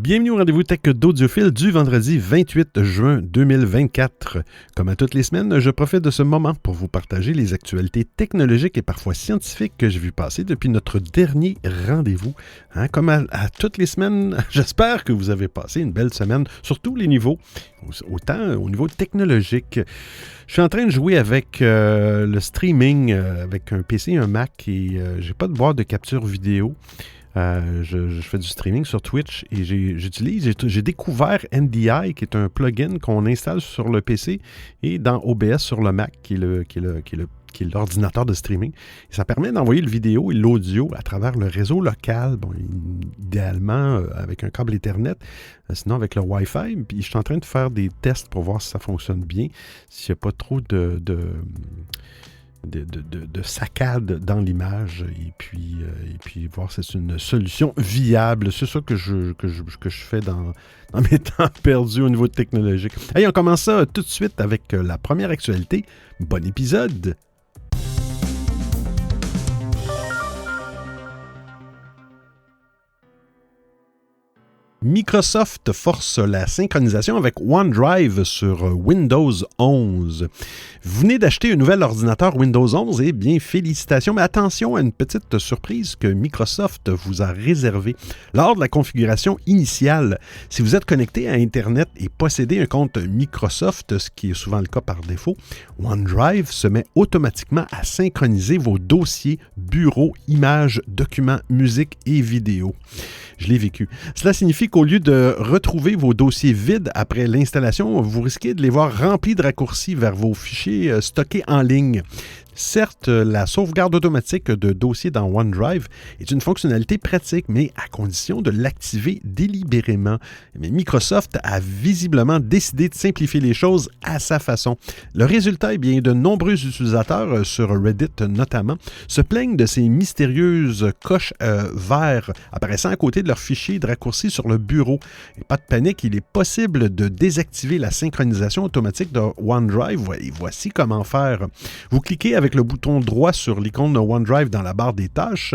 Bienvenue au rendez-vous tech d'Audiophile du vendredi 28 juin 2024. Comme à toutes les semaines, je profite de ce moment pour vous partager les actualités technologiques et parfois scientifiques que j'ai vu passer depuis notre dernier rendez-vous. Comme à toutes les semaines, j'espère que vous avez passé une belle semaine sur tous les niveaux, autant au niveau technologique. Je suis en train de jouer avec le streaming, avec un PC et un Mac, et j'ai pas de boîte de capture vidéo. Je fais du streaming sur Twitch et j'ai découvert NDI, qui est un plugin qu'on installe sur le PC et dans OBS sur le Mac, qui est l'ordinateur de streaming. Et ça permet d'envoyer le vidéo et l'audio à travers le réseau local, idéalement avec un câble Ethernet, sinon avec le Wi-Fi. Puis je suis en train de faire des tests pour voir si ça fonctionne bien, s'il n'y a pas trop de saccades dans l'image et puis voir si c'est une solution viable. C'est ça que je fais dans mes temps perdus au niveau technologique. Allez, on commence ça tout de suite avec la première actualité. Bon épisode! Microsoft force la synchronisation avec OneDrive sur Windows 11. Vous venez d'acheter un nouvel ordinateur Windows 11 et bien félicitations, mais attention à une petite surprise que Microsoft vous a réservée. Lors de la configuration initiale, si vous êtes connecté à Internet et possédez un compte Microsoft, ce qui est souvent le cas par défaut, OneDrive se met automatiquement à synchroniser vos dossiers, bureaux, images, documents, musique et vidéos. Je l'ai vécu. Cela signifie qu'au lieu de retrouver vos dossiers vides après l'installation, vous risquez de les voir remplis de raccourcis vers vos fichiers stockés en ligne. Certes, la sauvegarde automatique de dossiers dans OneDrive est une fonctionnalité pratique, mais à condition de l'activer délibérément. Mais Microsoft a visiblement décidé de simplifier les choses à sa façon. Le résultat est bien de nombreux utilisateurs, sur Reddit notamment, se plaignent de ces mystérieuses coches verts apparaissant à côté de leurs fichiers de raccourcis sur le bureau. Et pas de panique, il est possible de désactiver la synchronisation automatique de OneDrive. Et voici comment faire. Vous cliquez avec le bouton droit sur l'icône de OneDrive dans la barre des tâches.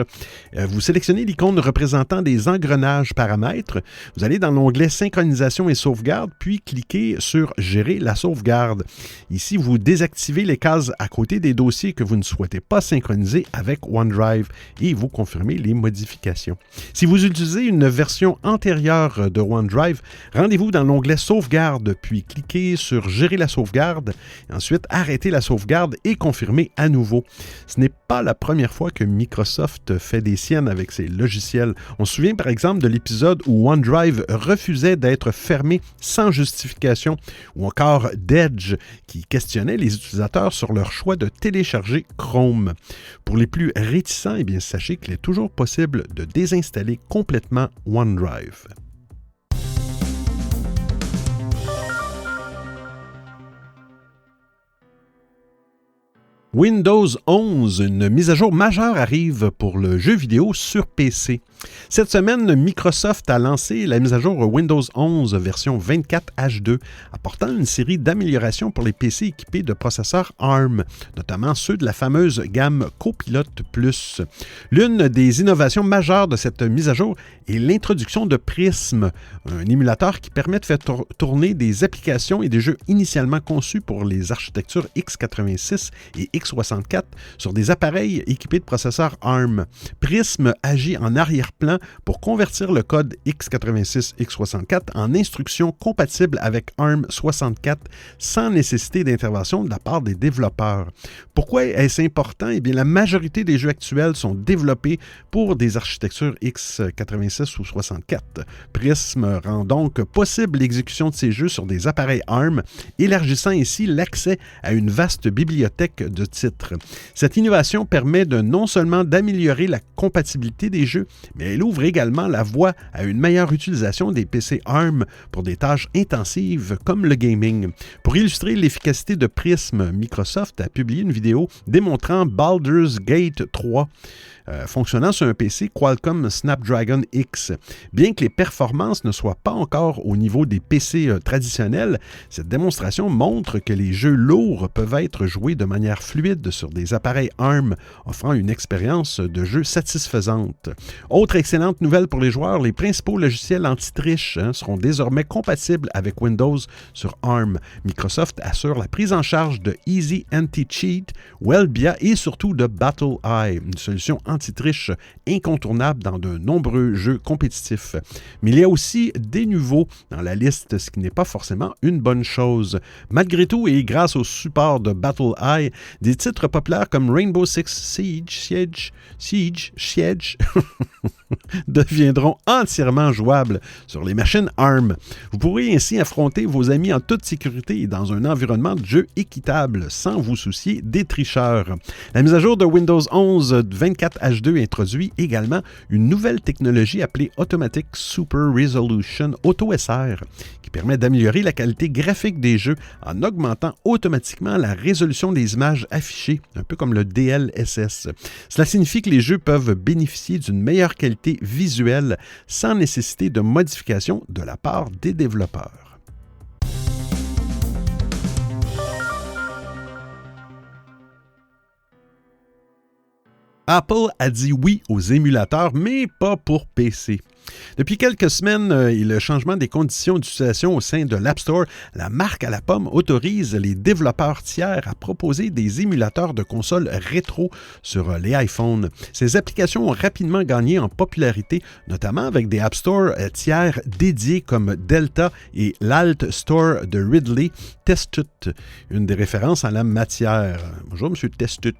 Vous sélectionnez l'icône représentant des engrenages paramètres. Vous allez dans l'onglet Synchronisation et sauvegarde, puis cliquez sur Gérer la sauvegarde. Ici, vous désactivez les cases à côté des dossiers que vous ne souhaitez pas synchroniser avec OneDrive et vous confirmez les modifications. Si vous utilisez une version antérieure de OneDrive, rendez-vous dans l'onglet Sauvegarde, puis cliquez sur Gérer la sauvegarde. Ensuite, arrêtez la sauvegarde et confirmez à nouveau. Ce n'est pas la première fois que Microsoft fait des siennes avec ses logiciels. On se souvient par exemple de l'épisode où OneDrive refusait d'être fermé sans justification, ou encore d'Edge qui questionnait les utilisateurs sur leur choix de télécharger Chrome. Pour les plus réticents, sachez qu'il est toujours possible de désinstaller complètement OneDrive. Windows 11, une mise à jour majeure arrive pour le jeu vidéo sur PC. Cette semaine, Microsoft a lancé la mise à jour Windows 11 version 24H2, apportant une série d'améliorations pour les PC équipés de processeurs ARM, notamment ceux de la fameuse gamme Copilot+. L'une des innovations majeures de cette mise à jour est l'introduction de Prism, un émulateur qui permet de faire tourner des applications et des jeux initialement conçus pour les architectures x86 et x64 sur des appareils équipés de processeurs ARM. Prism agit en arrière-plan pour convertir le code x86, x64 en instructions compatibles avec ARM64 sans nécessité d'intervention de la part des développeurs. Pourquoi est-ce important? La majorité des jeux actuels sont développés pour des architectures x86 ou 64. Prism rend donc possible l'exécution de ces jeux sur des appareils ARM, élargissant ainsi l'accès à une vaste bibliothèque de titres. Cette innovation permet non seulement d'améliorer la compatibilité des jeux, mais elle ouvre également la voie à une meilleure utilisation des PC ARM pour des tâches intensives comme le gaming. Pour illustrer l'efficacité de Prism, Microsoft a publié une vidéo démontrant Baldur's Gate 3. fonctionnant sur un PC Qualcomm Snapdragon X. Bien que les performances ne soient pas encore au niveau des PC traditionnels, cette démonstration montre que les jeux lourds peuvent être joués de manière fluide sur des appareils ARM, offrant une expérience de jeu satisfaisante. Autre excellente nouvelle pour les joueurs, les principaux logiciels anti-triche seront désormais compatibles avec Windows sur ARM. Microsoft assure la prise en charge de Easy Anti-Cheat, Welbia et surtout de BattleEye, une solution anti-triche incontournable dans de nombreux jeux compétitifs. Mais il y a aussi des nouveaux dans la liste, ce qui n'est pas forcément une bonne chose. Malgré tout, et grâce au support de BattleEye, des titres populaires comme Rainbow Six Siege deviendront entièrement jouables sur les machines ARM. Vous pourrez ainsi affronter vos amis en toute sécurité et dans un environnement de jeu équitable, sans vous soucier des tricheurs. La mise à jour de Windows 11 24H2 introduit également une nouvelle technologie appelée Automatic Super Resolution AutoSR, qui permet d'améliorer la qualité graphique des jeux en augmentant automatiquement la résolution des images affichées, un peu comme le DLSS. Cela signifie que les jeux peuvent bénéficier d'une meilleure qualité visuelle sans nécessiter de modifications de la part des développeurs. Apple a dit oui aux émulateurs, mais pas pour PC. Depuis quelques semaines et le changement des conditions d'utilisation au sein de l'App Store, la marque à la pomme autorise les développeurs tiers à proposer des émulateurs de consoles rétro sur les iPhones. Ces applications ont rapidement gagné en popularité, notamment avec des App Store tiers dédiés comme Delta et l'Alt Store de Ridley Testut, une des références en la matière. Bonjour, M. Testut.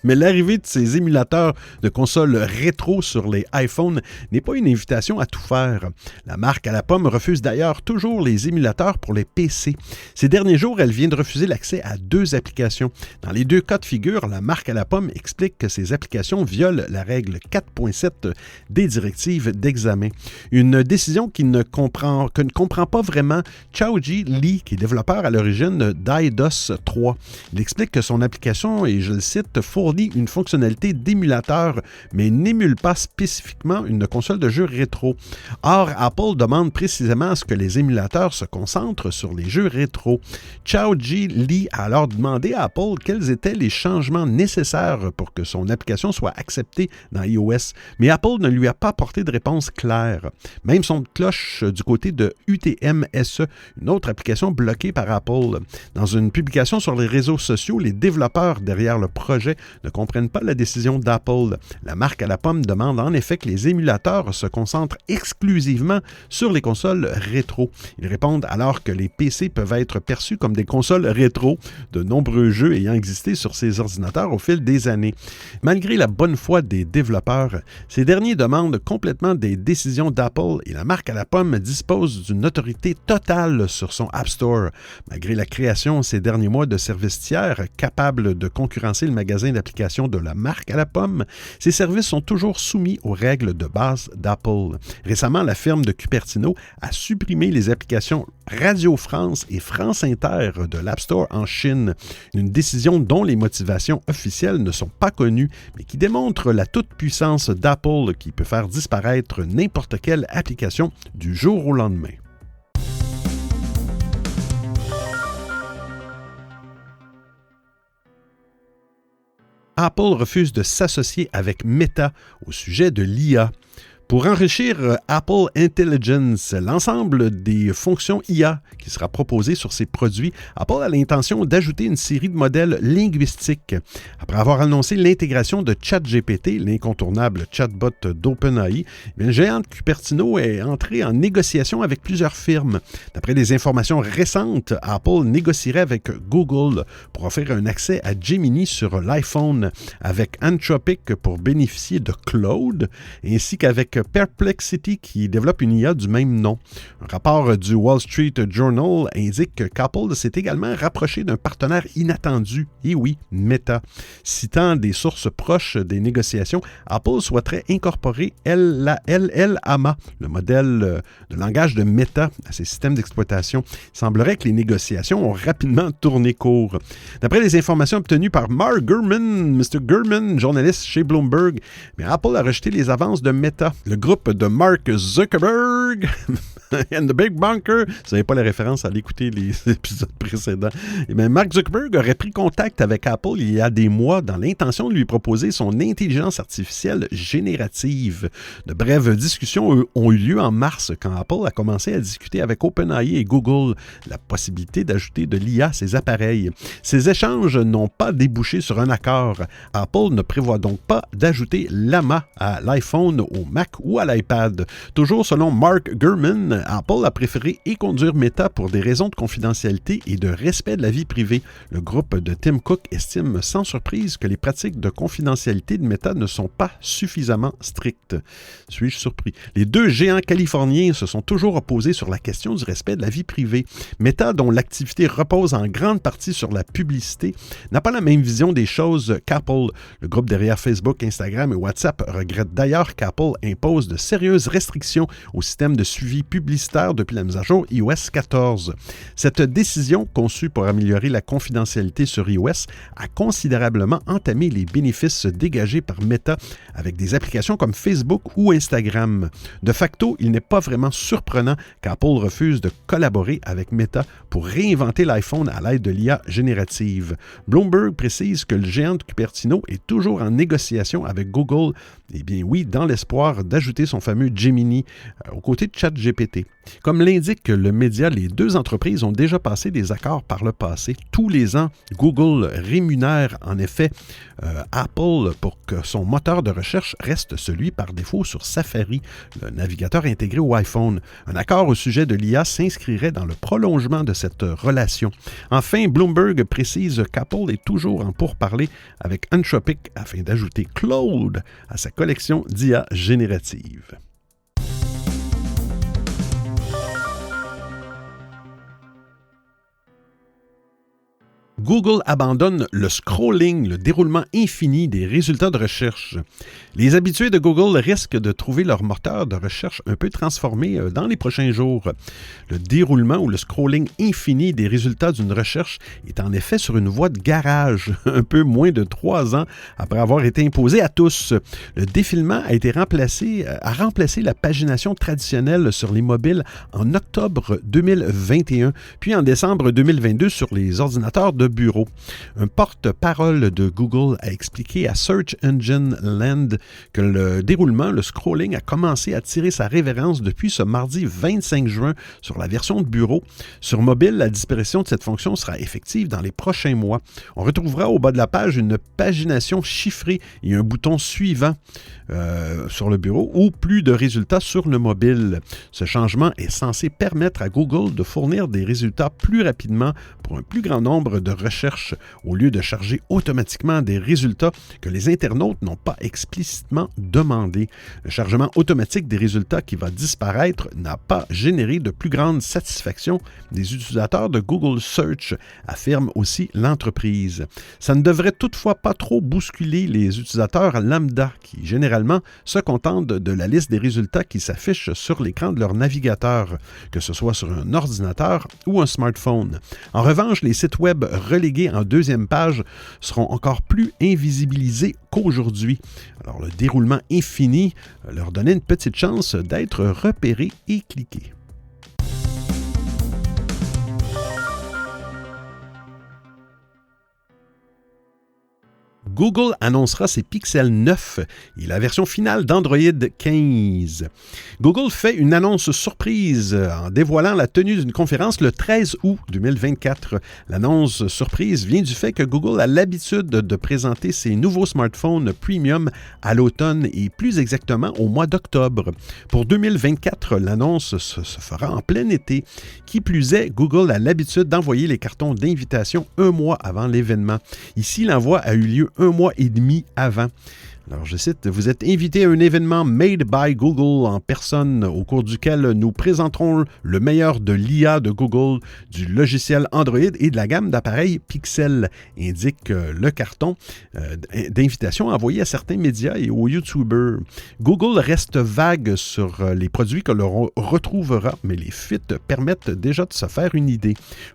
Mais l'arrivée de ces émulateurs de consoles rétro sur les iPhones n'est pas une invitation à tout faire. La marque à la pomme refuse d'ailleurs toujours les émulateurs pour les PC. Ces derniers jours, elle vient de refuser l'accès à 2 applications. Dans les 2 cas de figure, la marque à la pomme explique que ces applications violent la règle 4.7 des directives d'examen. Une décision que ne comprend pas vraiment Chaoji Lee, qui est développeur à l'origine d'IDOS 3. Il explique que son application, et je le cite, fournit une fonctionnalité d'émulateur, mais n'émule pas spécifiquement une console de jeu rétro. Or, Apple demande précisément à ce que les émulateurs se concentrent sur les jeux rétro. Chaoji Lee a alors demandé à Apple quels étaient les changements nécessaires pour que son application soit acceptée dans iOS, mais Apple ne lui a pas apporté de réponse claire. Même son cloche du côté de UTM-SE, une autre application bloquée par Apple. Dans une publication sur les réseaux sociaux, les développeurs derrière le projet ne comprennent pas la décision d'Apple. La marque à la pomme demande en effet que les émulateurs se concentrent exclusivement sur les consoles rétro. Ils répondent alors que les PC peuvent être perçus comme des consoles rétro, de nombreux jeux ayant existé sur ces ordinateurs au fil des années. Malgré la bonne foi des développeurs, ces derniers demandent complètement des décisions d'Apple et la marque à la pomme dispose d'une autorité totale sur son App Store. Malgré la création ces derniers mois de services tiers capables de concurrencer le magasin d'applications de la marque à la pomme, ces services sont toujours soumis aux règles de base d'Apple. Récemment, la firme de Cupertino a supprimé les applications Radio France et France Inter de l'App Store en Chine. Une décision dont les motivations officielles ne sont pas connues, mais qui démontre la toute-puissance d'Apple qui peut faire disparaître n'importe quelle application du jour au lendemain. Apple refuse de s'associer avec Meta au sujet de l'IA. Pour enrichir Apple Intelligence, l'ensemble des fonctions IA qui sera proposé sur ses produits, Apple a l'intention d'ajouter une série de modèles linguistiques. Après avoir annoncé l'intégration de ChatGPT, l'incontournable chatbot d'OpenAI, le géant de Cupertino est entré en négociation avec plusieurs firmes. D'après des informations récentes, Apple négocierait avec Google pour offrir un accès à Gemini sur l'iPhone, avec Anthropic pour bénéficier de Claude, ainsi qu'avec Perplexity qui développe une IA du même nom. Un rapport du Wall Street Journal indique qu'Apple s'est également rapproché d'un partenaire inattendu, et oui, Meta. Citant des sources proches des négociations, Apple souhaiterait incorporer LLAMA, le modèle de langage de Meta, à ses systèmes d'exploitation. Il semblerait que les négociations ont rapidement tourné court. D'après les informations obtenues par Mark Gurman, Mr. Gurman, journaliste chez Bloomberg, mais Apple a rejeté les avances de Meta. Le groupe de Mark Zuckerberg and the Big Bunker, vous savez pas la référence, allez écouter les épisodes précédents. Et bien, Mark Zuckerberg aurait pris contact avec Apple il y a des mois dans l'intention de lui proposer son intelligence artificielle générative. De brèves discussions ont eu lieu en mars quand Apple a commencé à discuter avec OpenAI et Google la possibilité d'ajouter de l'IA à ses appareils. Ces échanges n'ont pas débouché sur un accord. Apple ne prévoit donc pas d'ajouter Llama à l'iPhone, au Mac ou à l'iPad. Toujours selon Mark Gurman, Apple a préféré éconduire Meta pour des raisons de confidentialité et de respect de la vie privée. Le groupe de Tim Cook estime sans surprise que les pratiques de confidentialité de Meta ne sont pas suffisamment strictes. Suis-je surpris? Les deux géants californiens se sont toujours opposés sur la question du respect de la vie privée. Meta, dont l'activité repose en grande partie sur la publicité, n'a pas la même vision des choses qu'Apple. Le groupe derrière Facebook, Instagram et WhatsApp regrette d'ailleurs qu'Apple impose de sérieuses restrictions au système de suivi publicitaire depuis la mise à jour iOS 14. Cette décision, conçue pour améliorer la confidentialité sur iOS, a considérablement entamé les bénéfices dégagés par Meta avec des applications comme Facebook ou Instagram. De facto, il n'est pas vraiment surprenant qu'Apple refuse de collaborer avec Meta pour réinventer l'iPhone à l'aide de l'IA générative. Bloomberg précise que le géant de Cupertino est toujours en négociation avec Google, eh bien oui, dans l'espoir d'ajouter son fameux Gemini aux côtés de ChatGPT. Comme l'indique le média, les deux entreprises ont déjà passé des accords par le passé. Tous les ans, Google rémunère en effet Apple pour que son moteur de recherche reste celui par défaut sur Safari, le navigateur intégré au iPhone. Un accord au sujet de l'IA s'inscrirait dans le prolongement de cette relation. Enfin, Bloomberg précise qu'Apple est toujours en pourparlers avec Anthropic afin d'ajouter Claude à sa collection d'IA générative. Google abandonne le scrolling, le déroulement infini des résultats de recherche. Les habitués de Google risquent de trouver leur moteur de recherche un peu transformé dans les prochains jours. Le déroulement ou le scrolling infini des résultats d'une recherche est en effet sur une voie de garage, un peu moins de 3 ans après avoir été imposé à tous. Le défilement a remplacé la pagination traditionnelle sur les mobiles en octobre 2021, puis en décembre 2022 sur les ordinateurs de bureau. Un porte-parole de Google a expliqué à Search Engine Land que le déroulement, le scrolling, a commencé à tirer sa révérence depuis ce mardi 25 juin sur la version de bureau. Sur mobile, la disparition de cette fonction sera effective dans les prochains mois. On retrouvera au bas de la page une pagination chiffrée et un bouton suivant sur le bureau ou plus de résultats sur le mobile. Ce changement est censé permettre à Google de fournir des résultats plus rapidement pour un plus grand nombre de recherches au lieu de charger automatiquement des résultats que les internautes n'ont pas explicitement demandé. Le chargement automatique des résultats qui va disparaître n'a pas généré de plus grande satisfaction des utilisateurs de Google Search, affirme aussi l'entreprise. Ça ne devrait toutefois pas trop bousculer les utilisateurs lambda qui, généralement, se contentent de la liste des résultats qui s'affichent sur l'écran de leur navigateur, que ce soit sur un ordinateur ou un smartphone. En revanche, les sites web relégués en deuxième page seront encore plus invisibilisés qu'aujourd'hui. Alors, le déroulement infini leur donnait une petite chance d'être repérés et cliqués. Google annoncera ses Pixel 9 et la version finale d'Android 15. Google fait une annonce surprise en dévoilant la tenue d'une conférence le 13 août 2024. L'annonce surprise vient du fait que Google a l'habitude de présenter ses nouveaux smartphones premium à l'automne et plus exactement au mois d'octobre. Pour 2024, l'annonce se fera en plein été. Qui plus est, Google a l'habitude d'envoyer les cartons d'invitation un mois avant l'événement. Ici, l'envoi a eu lieu un mois et demi avant. Alors, je cite, « Vous êtes invité à un événement Made by Google en personne au cours duquel nous présenterons le meilleur de l'IA de Google, du logiciel Android et de la gamme d'appareils Pixel », indique le carton d'invitation envoyé à certains médias et aux YouTubers. Google reste vague sur les produits que l'on retrouvera, mais les fuites permettent déjà de se faire une idée.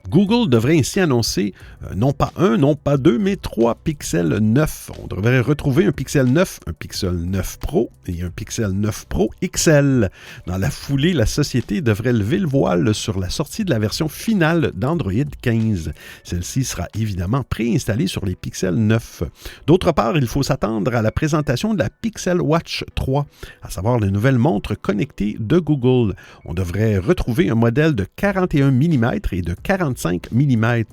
Google devrait ainsi annoncer non pas un, non pas deux, mais 3 Pixel 9. On devrait retrouver un Pixel 9, un Pixel 9 Pro et un Pixel 9 Pro XL. Dans la foulée, la société devrait lever le voile sur la sortie de la version finale d'Android 15. Celle-ci sera évidemment préinstallée sur les Pixel 9. D'autre part, il faut s'attendre à la présentation de la Pixel Watch 3, à savoir les nouvelles montres connectées de Google. On devrait retrouver un modèle de 41 mm et de 45 mm.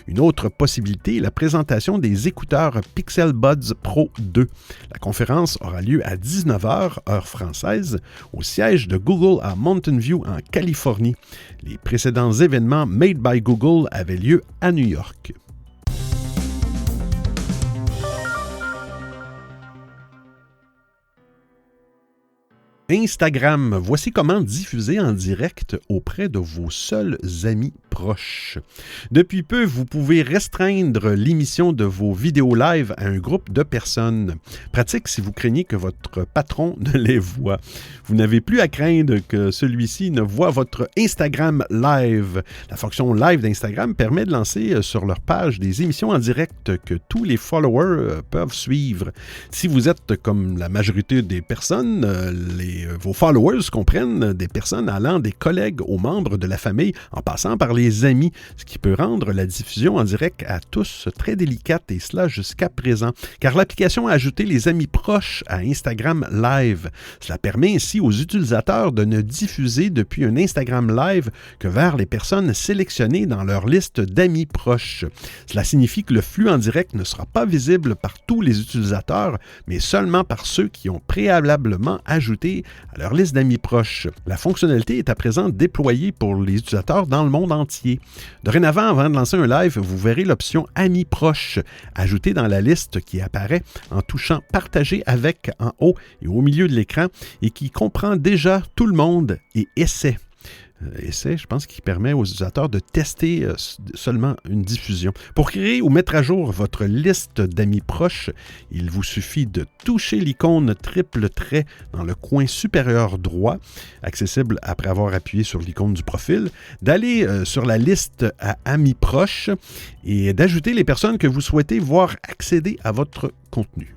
Une autre possibilité est la présentation des écouteurs Pixel Buds Pro 2. La conférence aura lieu à 19h, heure française, au siège de Google à Mountain View, en Californie. Les précédents événements Made by Google avaient lieu à New York. Instagram, voici comment diffuser en direct auprès de vos seuls amis proches. Depuis peu, vous pouvez restreindre l'émission de vos vidéos live à un groupe de personnes. Pratique si vous craignez que votre patron ne les voie. Vous n'avez plus à craindre que celui-ci ne voie votre Instagram live. La fonction live d'Instagram permet de lancer sur leur page des émissions en direct que tous les followers peuvent suivre. Si vous êtes comme la majorité des personnes, vos followers comprennent des personnes allant des collègues aux membres de la famille en passant par les amis, ce qui peut rendre la diffusion en direct à tous très délicate et cela jusqu'à présent, car l'application a ajouté les amis proches à Instagram Live. Cela permet ainsi aux utilisateurs de ne diffuser depuis un Instagram Live que vers les personnes sélectionnées dans leur liste d'amis proches. Cela signifie que le flux en direct ne sera pas visible par tous les utilisateurs, mais seulement par ceux qui ont préalablement ajouté à leur liste d'amis proches. La fonctionnalité est à présent déployée pour les utilisateurs dans le monde entier. Dorénavant, avant de lancer un live, vous verrez l'option Amis proches ajoutée dans la liste qui apparaît en touchant Partager avec en haut et au milieu de l'écran et qui comprend déjà tout le monde et Essai. Essai, je pense qu'il permet aux utilisateurs de tester seulement une diffusion. Pour créer ou mettre à jour votre liste d'amis proches, il vous suffit de toucher l'icône triple trait dans le coin supérieur droit, accessible après avoir appuyé sur l'icône du profil, d'aller sur la liste à amis proches et d'ajouter les personnes que vous souhaitez voir accéder à votre contenu.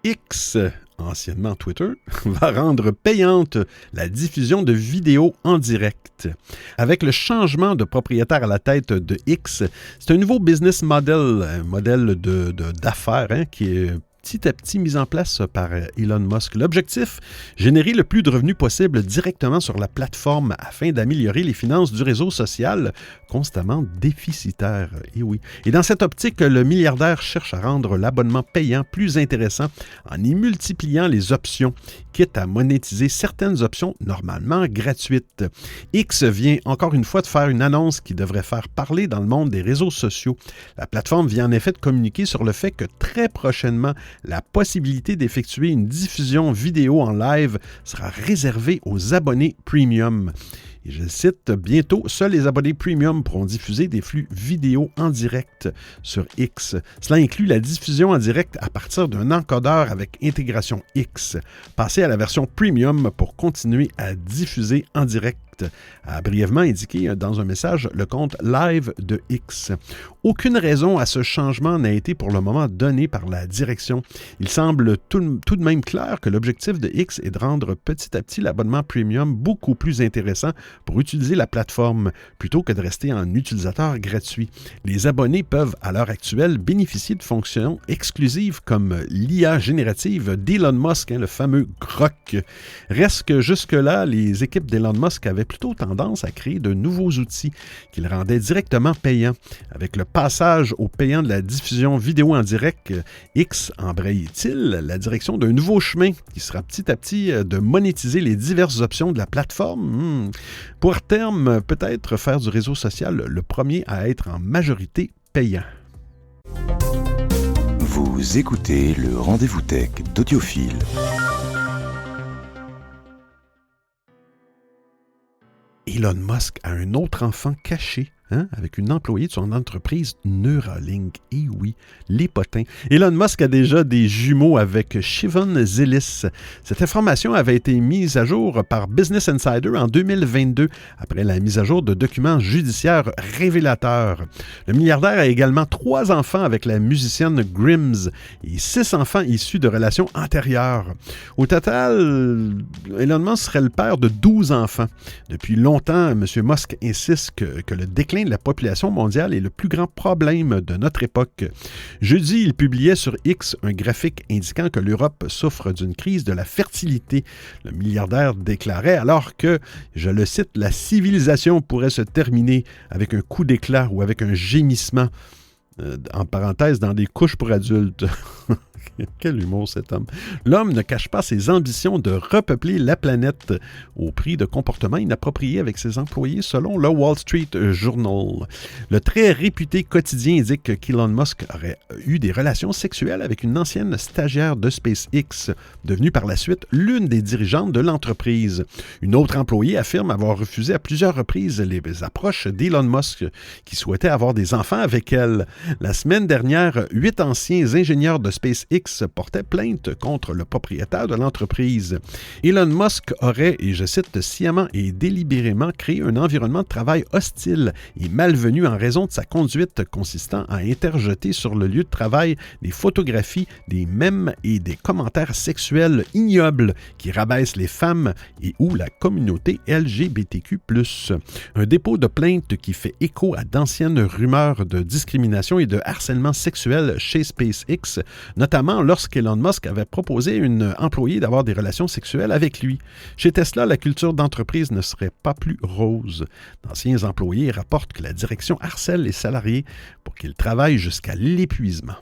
X, anciennement Twitter, va rendre payante la diffusion de vidéos en direct. Avec le changement de propriétaire à la tête de X, c'est un nouveau business model, un modèle d'affaires qui est petit à petit mis en place par Elon Musk. L'objectif, générer le plus de revenus possible directement sur la plateforme afin d'améliorer les finances du réseau social constamment déficitaire. Et oui. Et dans cette optique, le milliardaire cherche à rendre l'abonnement payant plus intéressant en y multipliant les options, quitte à monétiser certaines options normalement gratuites. X vient encore une fois de faire une annonce qui devrait faire parler dans le monde des réseaux sociaux. La plateforme vient en effet de communiquer sur le fait que très prochainement, la possibilité d'effectuer une diffusion vidéo en live sera réservée aux abonnés premium. Et je cite, « Bientôt, seuls les abonnés premium pourront diffuser des flux vidéo en direct sur X. Cela inclut la diffusion en direct à partir d'un encodeur avec intégration X. Passez à la version premium pour continuer à diffuser en direct. » a brièvement indiqué dans un message le compte Live de X. Aucune raison à ce changement n'a été pour le moment donnée par la direction. Il semble tout de même clair que l'objectif de X est de rendre petit à petit l'abonnement premium beaucoup plus intéressant pour utiliser la plateforme plutôt que de rester en utilisateur gratuit. Les abonnés peuvent à l'heure actuelle bénéficier de fonctions exclusives comme l'IA générative d'Elon Musk, le fameux Grok. Reste que jusque-là, les équipes d'Elon Musk avaient avait plutôt tendance à créer de nouveaux outils qu'il rendait directement payants. Avec le passage au payant de la diffusion vidéo en direct, X embraye-t-il la direction d'un nouveau chemin qui sera petit à petit de monétiser les diverses options de la plateforme pour à terme peut-être faire du réseau social le premier à être en majorité payant. Vous écoutez le Rendez-vous Tech d'Audiophile. Elon Musk a un autre enfant caché, avec une employée de son entreprise Neuralink. Et oui, les potins. Elon Musk a déjà des jumeaux avec Shivon Zilis. Cette information avait été mise à jour par Business Insider en 2022, après la mise à jour de documents judiciaires révélateurs. Le milliardaire a également 3 enfants avec la musicienne Grims et 6 enfants issus de relations antérieures. Au total, Elon Musk serait le père de 12 enfants. Depuis longtemps, M. Musk insiste que le déclin de la population mondiale est le plus grand problème de notre époque. Jeudi, il publiait sur X un graphique indiquant que l'Europe souffre d'une crise de la fertilité. Le milliardaire déclarait alors que, je le cite, la civilisation pourrait se terminer avec un coup d'éclat ou avec un gémissement, en parenthèse, dans des couches pour adultes. Quel humour cet homme. L'homme ne cache pas ses ambitions de repeupler la planète au prix de comportements inappropriés avec ses employés selon le Wall Street Journal. Le très réputé quotidien indique qu'Elon Musk aurait eu des relations sexuelles avec une ancienne stagiaire de SpaceX, devenue par la suite l'une des dirigeantes de l'entreprise. Une autre employée affirme avoir refusé à plusieurs reprises les approches d'Elon Musk, qui souhaitait avoir des enfants avec elle. La semaine dernière, 8 anciens ingénieurs de SpaceX portait plainte contre le propriétaire de l'entreprise. Elon Musk aurait, et je cite, sciemment et délibérément créé un environnement de travail hostile et malvenu en raison de sa conduite consistant à interjeter sur le lieu de travail des photographies, des mèmes et des commentaires sexuels ignobles qui rabaissent les femmes et ou la communauté LGBTQ+. Un dépôt de plainte qui fait écho à d'anciennes rumeurs de discrimination et de harcèlement sexuel chez SpaceX, notamment lorsqu'Elon Musk avait proposé à une employée d'avoir des relations sexuelles avec lui. Chez Tesla, la culture d'entreprise ne serait pas plus rose. D'anciens employés rapportent que la direction harcèle les salariés pour qu'ils travaillent jusqu'à l'épuisement.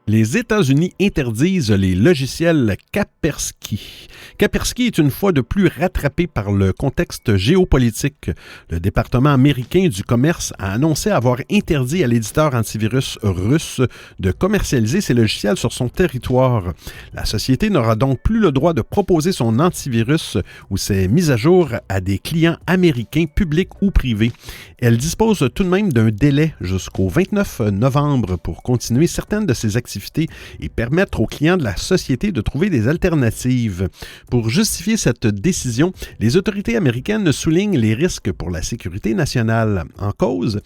Les États-Unis interdisent les logiciels Kaspersky. Kaspersky est une fois de plus rattrapé par le contexte géopolitique. Le département américain du commerce a annoncé avoir interdit à l'éditeur antivirus russe de commercialiser ses logiciels sur son territoire. La société n'aura donc plus le droit de proposer son antivirus ou ses mises à jour à des clients américains publics ou privés. Elle dispose tout de même d'un délai jusqu'au 29 novembre pour continuer certaines de ses activités et permettre aux clients de la société de trouver des alternatives. Pour justifier cette décision, les autorités américaines soulignent les risques pour la sécurité nationale. En cause,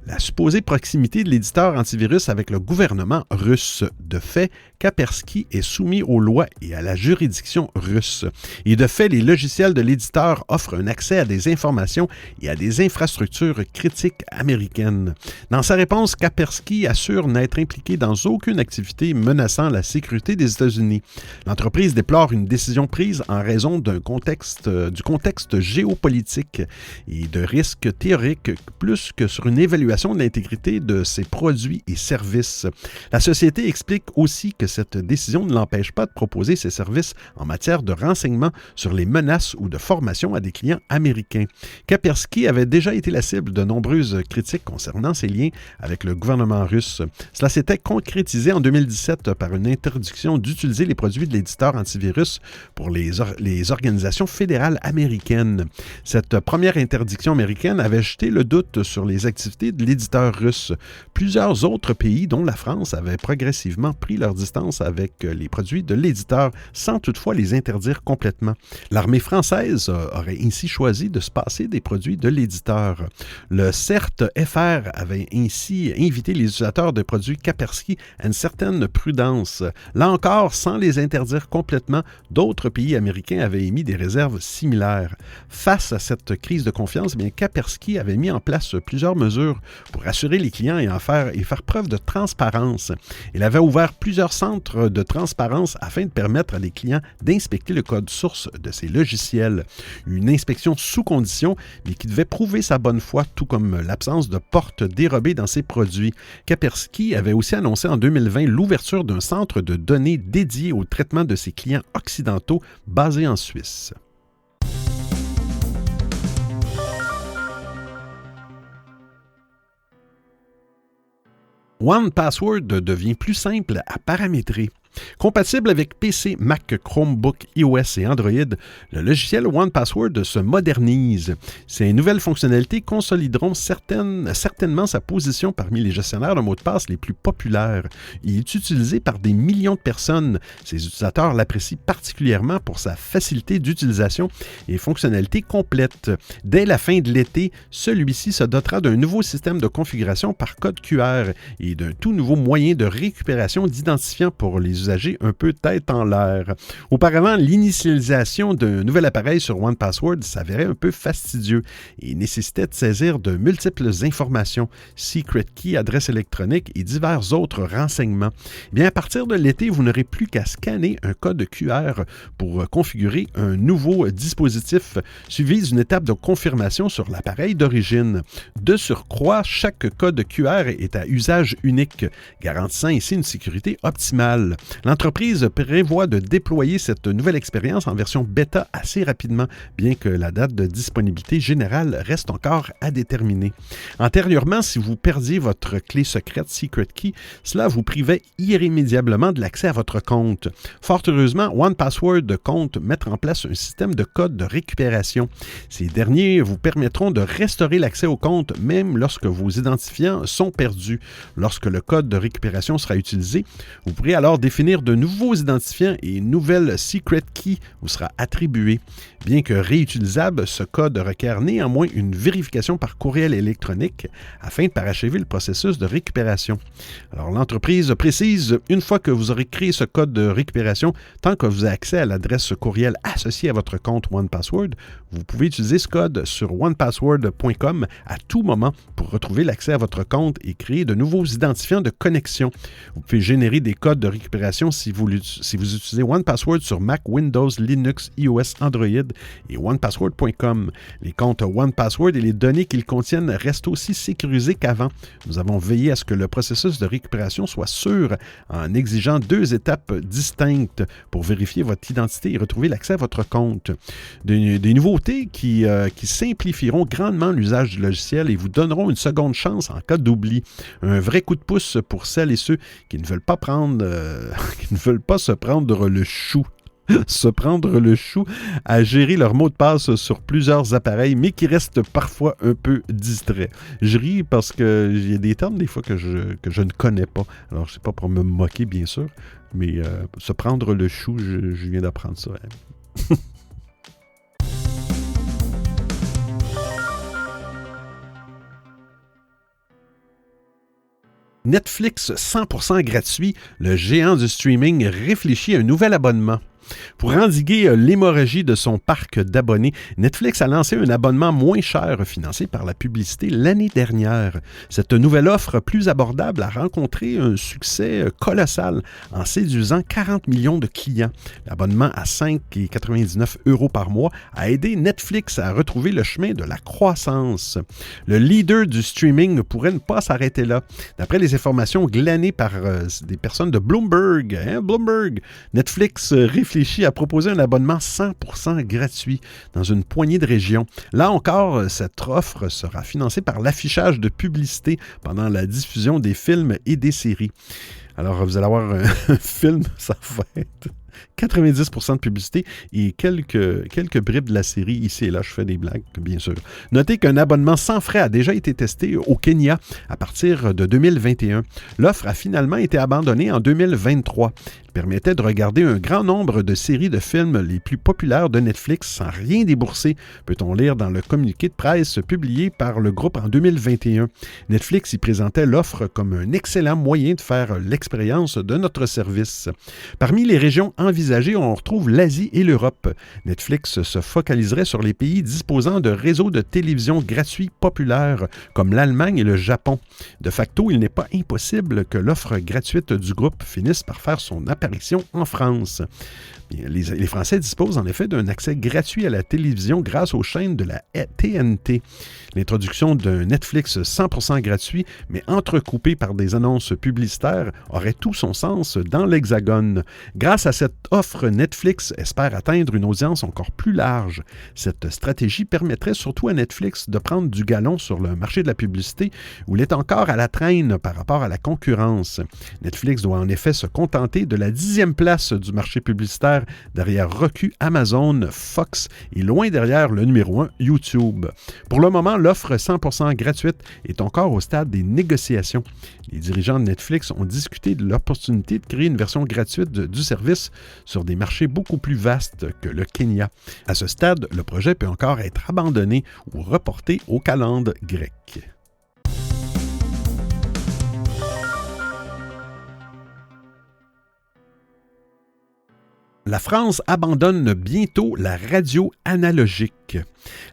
la supposée proximité de l'éditeur antivirus avec le gouvernement russe. De fait, Kaspersky est soumis aux lois et à la juridiction russe. Et de fait, les logiciels de l'éditeur offrent un accès à des informations et à des infrastructures critiques américaines. Dans sa réponse, Kaspersky assure n'être impliqué dans aucune activité menaçant la sécurité des États-Unis. L'entreprise déplore une décision prise en raison du contexte géopolitique et de risques théoriques plus que sur une évaluation de l'intégrité de ses produits et services. La société explique aussi que cette décision ne l'empêche pas de proposer ses services en matière de renseignement sur les menaces ou de formation à des clients américains. Kaspersky avait déjà été la cible de nombreuses critiques concernant ses liens avec le gouvernement russe. Cela s'était concrétisé en 2017 par une interdiction d'utiliser les produits de l'éditeur antivirus pour les organisations fédérales américaines. Cette première interdiction américaine avait jeté le doute sur les activités de l'éditeur russe. Plusieurs autres pays, dont la France, avaient progressivement pris leur distance avec les produits de l'éditeur sans toutefois les interdire complètement. L'armée française aurait ainsi choisi de se passer des produits de l'éditeur. Le CERT-FR avait ainsi invité les utilisateurs de produits Kaspersky à une certaine prudence. Là encore, sans les interdire complètement, d'autres pays américains avaient émis des réserves similaires. Face à cette crise de confiance, Kaspersky avait mis en place plusieurs mesures pour assurer les clients et faire preuve de transparence. Elle avait ouvert plusieurs centres de transparence afin de permettre à les clients d'inspecter le code source de ces logiciels. Une inspection sous condition, mais qui devait prouver sa bonne foi, tout comme l'absence de portes dérobées dans ses produits. Kaspersky avait aussi annoncé en 2020 l'ouverture d'un centre de données dédié au traitement de ses clients occidentaux basé en Suisse. OnePassword devient plus simple à paramétrer. Compatible avec PC, Mac, Chromebook, iOS et Android, le logiciel OnePassword se modernise. Ces nouvelles fonctionnalités consolideront certainement sa position parmi les gestionnaires de mots de passe les plus populaires. Il est utilisé par des millions de personnes. Ses utilisateurs l'apprécient particulièrement pour sa facilité d'utilisation et fonctionnalités complètes. Dès la fin de l'été, celui-ci se dotera d'un nouveau système de configuration par code QR et d'un tout nouveau moyen de récupération d'identifiants pour les usagers un peu tête en l'air. Auparavant, l'initialisation d'un nouvel appareil sur OnePassword s'avérait un peu fastidieux et nécessitait de saisir de multiples informations, secret key, adresse électronique et divers autres renseignements. Bien, à partir de l'été, vous n'aurez plus qu'à scanner un code QR pour configurer un nouveau dispositif, suivi d'une étape de confirmation sur l'appareil d'origine. De surcroît, chaque code QR est à usage unique, garantissant ici une sécurité optimale. L'entreprise prévoit de déployer cette nouvelle expérience en version bêta assez rapidement, bien que la date de disponibilité générale reste encore à déterminer. Antérieurement, si vous perdiez votre clé secrète Secret Key, cela vous privait irrémédiablement de l'accès à votre compte. Fort heureusement, OnePassword compte mettre en place un système de code de récupération. Ces derniers vous permettront de restaurer l'accès au compte même lorsque vos identifiants sont perdus. Lorsque le code de récupération sera utilisé, vous pourrez alors définir de nouveaux identifiants et une nouvelle secret key vous sera attribuée. Bien que réutilisable, ce code requiert néanmoins une vérification par courriel électronique afin de parachever le processus de récupération. Alors, l'entreprise précise, une fois que vous aurez créé ce code de récupération, tant que vous avez accès à l'adresse courriel associée à votre compte OnePassword, vous pouvez utiliser ce code sur onepassword.com à tout moment pour retrouver l'accès à votre compte et créer de nouveaux identifiants de connexion. Vous pouvez générer des codes de récupération si vous utilisez OnePassword sur Mac, Windows, Linux, iOS, Android et onepassword.com. Les comptes OnePassword et les données qu'ils contiennent restent aussi sécurisés qu'avant. Nous avons veillé à ce que le processus de récupération soit sûr en exigeant 2 étapes distinctes pour vérifier votre identité et retrouver l'accès à votre compte. Des nouveautés qui simplifieront grandement l'usage du logiciel et vous donneront une seconde chance en cas d'oubli. Un vrai coup de pouce pour celles et ceux qui ne veulent pas se prendre le chou. Se prendre le chou à gérer leur mot de passe sur plusieurs appareils, mais qui restent parfois un peu distraits. Je ris parce qu'il y a des termes des fois que je ne connais pas. Alors, c'est pas pour me moquer, bien sûr, mais se prendre le chou, je viens d'apprendre ça. Hein. Netflix 100% gratuit, le géant du streaming réfléchit à un nouvel abonnement. Pour endiguer l'hémorragie de son parc d'abonnés, Netflix a lancé un abonnement moins cher financé par la publicité l'année dernière. Cette nouvelle offre plus abordable a rencontré un succès colossal en séduisant 40 millions de clients. L'abonnement à 5,99 € par mois a aidé Netflix à retrouver le chemin de la croissance. Le leader du streaming pourrait ne pas s'arrêter là. D'après les informations glanées par des personnes de Bloomberg, Netflix réfléchit à proposer un abonnement 100% gratuit dans une poignée de régions. Là encore, cette offre sera financée par l'affichage de publicité pendant la diffusion des films et des séries. Alors, vous allez avoir un film, ça va être 90% de publicité et quelques bribes de la série ici et là. Je fais des blagues, bien sûr. Notez qu'un abonnement sans frais a déjà été testé au Kenya à partir de 2021. L'offre a finalement été abandonnée en 2023. qui permettait de regarder un grand nombre de séries de films les plus populaires de Netflix sans rien débourser, peut-on lire dans le communiqué de presse publié par le groupe en 2021. Netflix y présentait l'offre comme un excellent moyen de faire l'expérience de notre service. Parmi les régions envisagées, on retrouve l'Asie et l'Europe. Netflix se focaliserait sur les pays disposant de réseaux de télévision gratuits populaires, comme l'Allemagne et le Japon. De facto, il n'est pas impossible que l'offre gratuite du groupe finisse par faire son apparition en France. Les Français disposent en effet d'un accès gratuit à la télévision grâce aux chaînes de la TNT. L'introduction d'un Netflix 100% gratuit, mais entrecoupé par des annonces publicitaires, aurait tout son sens dans l'Hexagone. Grâce à cette offre, Netflix espère atteindre une audience encore plus large. Cette stratégie permettrait surtout à Netflix de prendre du galon sur le marché de la publicité, où il est encore à la traîne par rapport à la concurrence. Netflix doit en effet se contenter de la 10e place du marché publicitaire derrière Roku, Amazon, Fox et loin derrière le numéro 1, YouTube. Pour le moment, l'offre 100% gratuite est encore au stade des négociations. Les dirigeants de Netflix ont discuté de l'opportunité de créer une version gratuite du service sur des marchés beaucoup plus vastes que le Kenya. À ce stade, le projet peut encore être abandonné ou reporté aux calendes grecques. La France abandonne bientôt la radio analogique.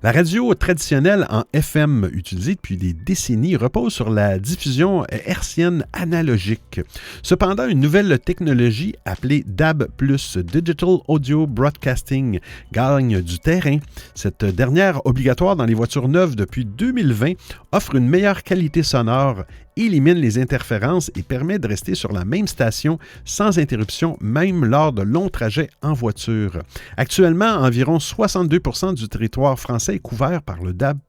La radio traditionnelle en FM, utilisée depuis des décennies, repose sur la diffusion hertzienne analogique. Cependant, une nouvelle technologie appelée DAB+, Digital Audio Broadcasting, gagne du terrain. Cette dernière, obligatoire dans les voitures neuves depuis 2020, offre une meilleure qualité sonore, élimine les interférences et permet de rester sur la même station sans interruption, même lors de longs trajets en voiture. Actuellement, environ 62% du territoire français est couvert par le DAB+.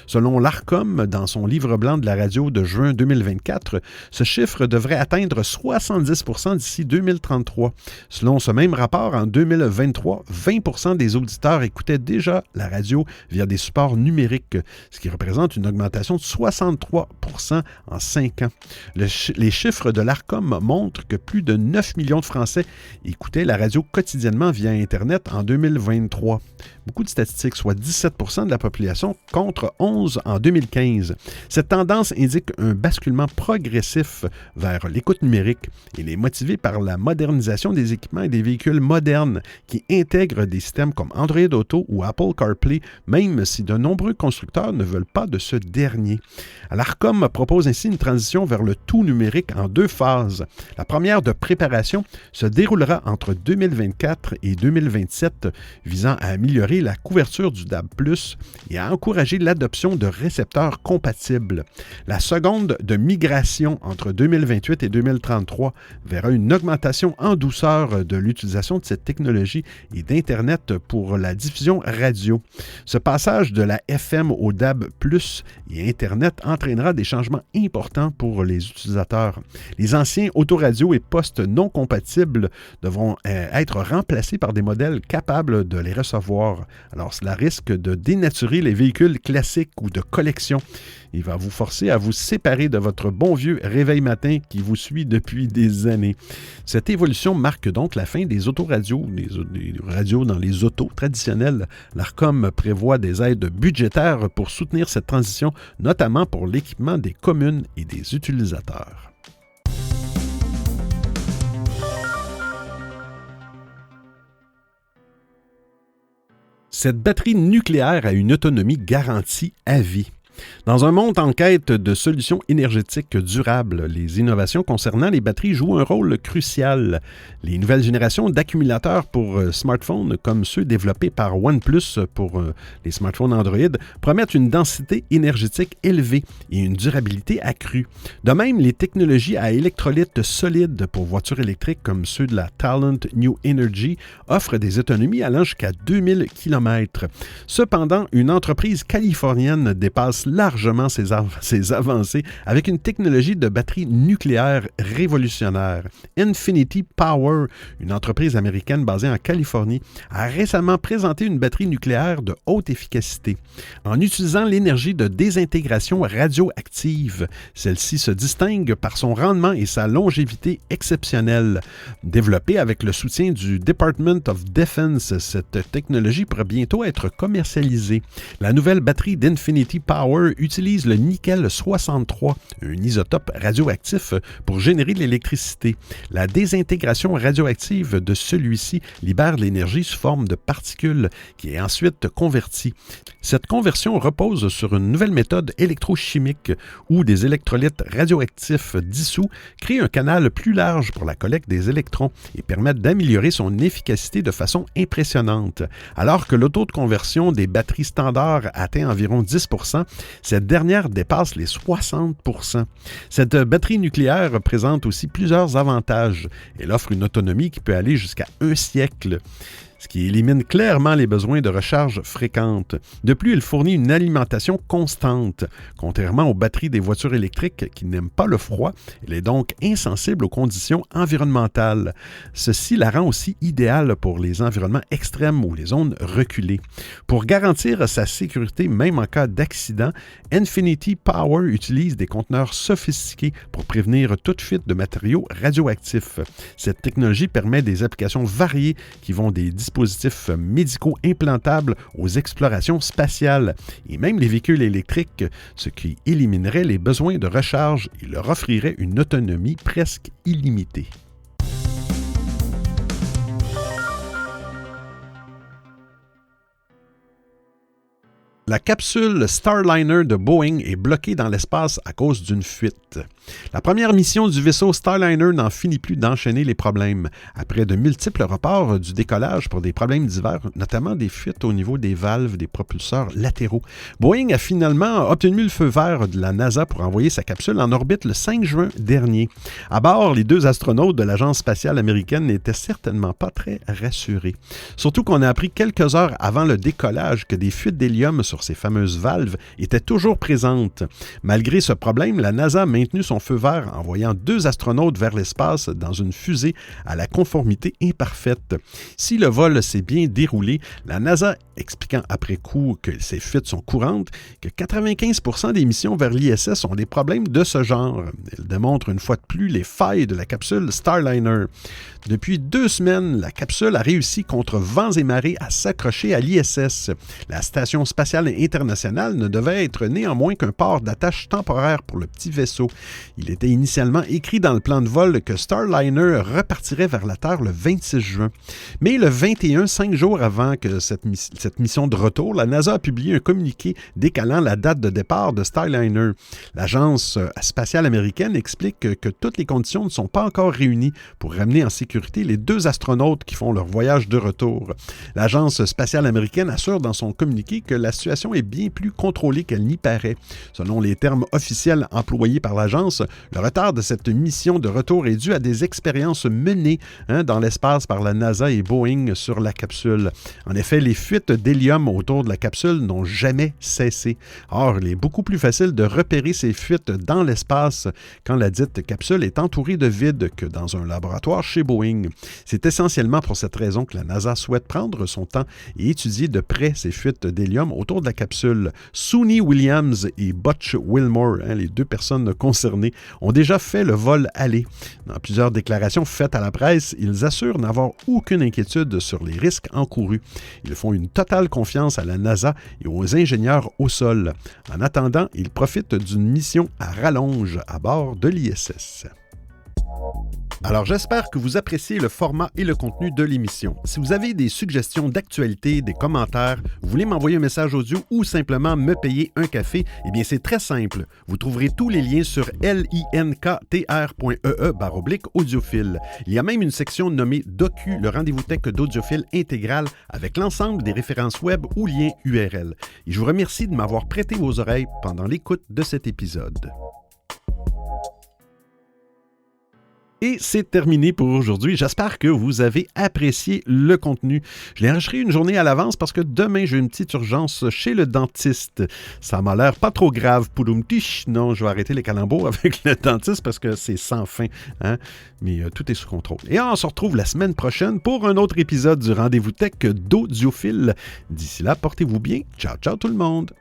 Selon l'Arcom, dans son livre blanc de la radio de juin 2024, ce chiffre devrait atteindre 70% d'ici 2033. Selon ce même rapport, en 2023, 20% des auditeurs écoutaient déjà la radio via des supports numériques, ce qui représente une augmentation de 63% en 5 ans. Les chiffres de l'Arcom montrent que plus de 9 millions de Français écoutaient la radio quotidiennement via Internet en 2023. Beaucoup de statistiques, soit 17% de la population contre 11 en 2015. Cette tendance indique un basculement progressif vers l'écoute numérique. Il est motivé par la modernisation des équipements et des véhicules modernes qui intègrent des systèmes comme Android Auto ou Apple CarPlay, même si de nombreux constructeurs ne veulent pas de ce dernier. L'Arcom propose ainsi une transition vers le tout numérique en 2 phases. La première de préparation se déroulera entre 2024 et 2027, visant à améliorer la couverture du DAB+, et à encourager l'adoption de récepteurs compatibles. La seconde de migration entre 2028 et 2033 verra une augmentation en douceur de l'utilisation de cette technologie et d'Internet pour la diffusion radio. Ce passage de la FM au DAB+, et Internet entraînera des changements importants pour les utilisateurs. Les anciens autoradios et postes non compatibles devront être remplacés par des modèles capables de les recevoir. Alors, cela risque de dénaturer les véhicules classiques ou de collection. Il va vous forcer à vous séparer de votre bon vieux réveil matin qui vous suit depuis des années. Cette évolution marque donc la fin des autoradios, des radios dans les autos traditionnelles. L'Arcom prévoit des aides budgétaires pour soutenir cette transition, notamment pour l'équipement des communes et des utilisateurs. Cette batterie nucléaire a une autonomie garantie à vie. Dans un monde en quête de solutions énergétiques durables, les innovations concernant les batteries jouent un rôle crucial. Les nouvelles générations d'accumulateurs pour smartphones, comme ceux développés par OnePlus pour les smartphones Android, promettent une densité énergétique élevée et une durabilité accrue. De même, les technologies à électrolytes solides pour voitures électriques, comme ceux de la Talent New Energy, offrent des autonomies allant jusqu'à 2000 km. Cependant, une entreprise californienne dépasse largement ses avancées avec une technologie de batterie nucléaire révolutionnaire. Infinity Power, une entreprise américaine basée en Californie, a récemment présenté une batterie nucléaire de haute efficacité. En utilisant l'énergie de désintégration radioactive, celle-ci se distingue par son rendement et sa longévité exceptionnelle. Développée avec le soutien du Department of Defense, cette technologie pourrait bientôt être commercialisée. La nouvelle batterie d'Infinity Power utilise le nickel-63, un isotope radioactif, pour générer de l'électricité. La désintégration radioactive de celui-ci libère l'énergie sous forme de particules qui est ensuite convertie. Cette conversion repose sur une nouvelle méthode électrochimique où des électrolytes radioactifs dissous créent un canal plus large pour la collecte des électrons et permettent d'améliorer son efficacité de façon impressionnante. Alors que le taux de conversion des batteries standards atteint environ 10 %, cette dernière dépasse les 60 %. Cette batterie nucléaire présente aussi plusieurs avantages. Elle offre une autonomie qui peut aller jusqu'à un siècle, ce qui élimine clairement les besoins de recharge fréquentes. De plus, il fournit une alimentation constante. Contrairement aux batteries des voitures électriques qui n'aiment pas le froid, elle est donc insensible aux conditions environnementales. Ceci la rend aussi idéale pour les environnements extrêmes ou les zones reculées. Pour garantir sa sécurité même en cas d'accident, Infinity Power utilise des conteneurs sophistiqués pour prévenir toute fuite de matériaux radioactifs. Cette technologie permet des applications variées qui vont des dispositifs médicaux implantables aux explorations spatiales et même les véhicules électriques, ce qui éliminerait les besoins de recharge et leur offrirait une autonomie presque illimitée. La capsule Starliner de Boeing est bloquée dans l'espace à cause d'une fuite. La première mission du vaisseau Starliner n'en finit plus d'enchaîner les problèmes. Après de multiples reports du décollage pour des problèmes divers, notamment des fuites au niveau des valves des propulseurs latéraux, Boeing a finalement obtenu le feu vert de la NASA pour envoyer sa capsule en orbite le 5 juin dernier. À bord, les 2 astronautes de l'Agence spatiale américaine n'étaient certainement pas très rassurés. Surtout qu'on a appris quelques heures avant le décollage que des fuites d'hélium sur ces fameuses valves étaient toujours présentes. Malgré ce problème, la NASA a maintenu son feu vert en envoyant 2 astronautes vers l'espace dans une fusée à la conformité imparfaite. Si le vol s'est bien déroulé, la NASA expliquant après coup que ces fuites sont courantes, que 95 % des missions vers l'ISS ont des problèmes de ce genre. Elle démontre une fois de plus les failles de la capsule Starliner. Depuis 2 semaines, la capsule a réussi contre vents et marées à s'accrocher à l'ISS. La Station spatiale internationale ne devait être néanmoins qu'un port d'attache temporaire pour le petit vaisseau. Il était initialement écrit dans le plan de vol que Starliner repartirait vers la Terre le 26 juin. Mais le 21, 5 jours avant que cette mission de retour, la NASA a publié un communiqué décalant la date de départ de Starliner. L'Agence spatiale américaine explique que toutes les conditions ne sont pas encore réunies pour ramener en sécurité les 2 astronautes qui font leur voyage de retour. L'Agence spatiale américaine assure dans son communiqué que la situation est bien plus contrôlée qu'elle n'y paraît. Selon les termes officiels employés par l'agence, le retard de cette mission de retour est dû à des expériences menées dans l'espace par la NASA et Boeing sur la capsule. En effet, les fuites d'hélium autour de la capsule n'ont jamais cessé. Or, il est beaucoup plus facile de repérer ces fuites dans l'espace quand la dite capsule est entourée de vide que dans un laboratoire chez Boeing. C'est essentiellement pour cette raison que la NASA souhaite prendre son temps et étudier de près ces fuites d'hélium autour de la capsule. Suni Williams et Butch Wilmore, les 2 personnes concernées, ont déjà fait le vol aller. Dans plusieurs déclarations faites à la presse, ils assurent n'avoir aucune inquiétude sur les risques encourus. Ils font une totale confiance à la NASA et aux ingénieurs au sol. En attendant, ils profitent d'une mission à rallonge à bord de l'ISS. Alors, j'espère que vous appréciez le format et le contenu de l'émission. Si vous avez des suggestions d'actualité, des commentaires, vous voulez m'envoyer un message audio ou simplement me payer un café, eh bien, c'est très simple. Vous trouverez tous les liens sur linktr.ee/audiophile. Il y a même une section nommée Docu, le rendez-vous tech d'Audiophile intégral avec l'ensemble des références web ou liens URL. Et je vous remercie de m'avoir prêté vos oreilles pendant l'écoute de cet épisode. Et c'est terminé pour aujourd'hui. J'espère que vous avez apprécié le contenu. Je l'ai enregistré une journée à l'avance parce que demain, j'ai une petite urgence chez le dentiste. Ça m'a l'air pas trop grave, pouloum-tiche. Non, je vais arrêter les calembours avec le dentiste parce que c'est sans fin. Hein? Mais tout est sous contrôle. Et on se retrouve la semaine prochaine pour un autre épisode du Rendez-vous Tech d'Audiophile. D'ici là, portez-vous bien. Ciao, ciao tout le monde.